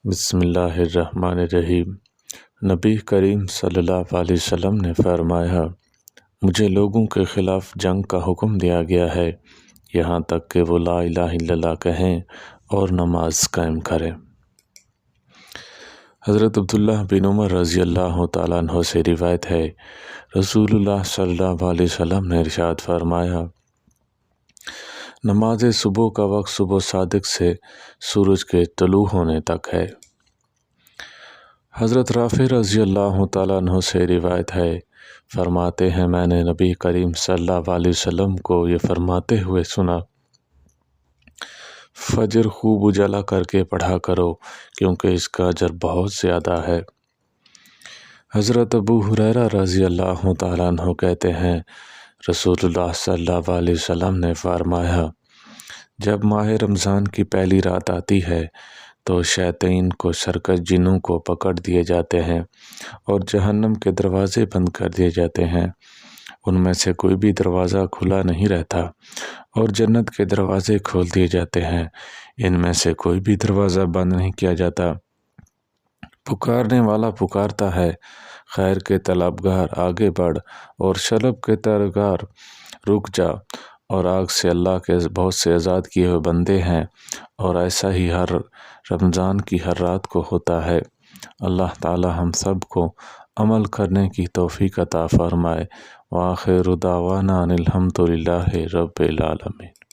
بسم اللہ الرحمن الرحیم۔ نبی کریم صلی اللہ علیہ وسلم نے فرمایا، مجھے لوگوں کے خلاف جنگ کا حکم دیا گیا ہے یہاں تک کہ وہ لا الہ الا اللہ کہیں اور نماز قائم کریں۔ حضرت عبداللہ بن عمر رضی اللہ تعالیٰ عنہ سے روایت ہے، رسول اللہ صلی اللہ علیہ وسلم نے ارشاد فرمایا، نماز صبح کا وقت صبح صادق سے سورج کے طلوع ہونے تک ہے۔ حضرت رافع رضی اللہ تعالیٰ عنہ سے روایت ہے، فرماتے ہیں میں نے نبی کریم صلی اللہ علیہ وسلم کو یہ فرماتے ہوئے سنا، فجر خوب اجالا کر کے پڑھا کرو کیونکہ اس کا اجر بہت زیادہ ہے۔ حضرت ابو ہریرہ رضی اللہ تعالیٰ عنہ کہتے ہیں، رسول اللہ صلی اللہ علیہ وسلم نے فرمایا، جب ماہ رمضان کی پہلی رات آتی ہے تو شیاطین کو سرکش جنوں کو پکڑ دیے جاتے ہیں اور جہنم کے دروازے بند کر دیے جاتے ہیں، ان میں سے کوئی بھی دروازہ کھلا نہیں رہتا، اور جنت کے دروازے کھول دیے جاتے ہیں، ان میں سے کوئی بھی دروازہ بند نہیں کیا جاتا۔ پکارنے والا پکارتا ہے، خیر کے طلبگار آگے بڑھ، اور شرب کے طلبگار رک جا، اور آگ سے اللہ کے بہت سے آزاد کیے ہوئے بندے ہیں، اور ایسا ہی ہر رمضان کی ہر رات کو ہوتا ہے۔ اللہ تعالی ہم سب کو عمل کرنے کی توفیق عطا فرمائے۔ وآخر دعوانا ان الحمد للہ رب العالمین۔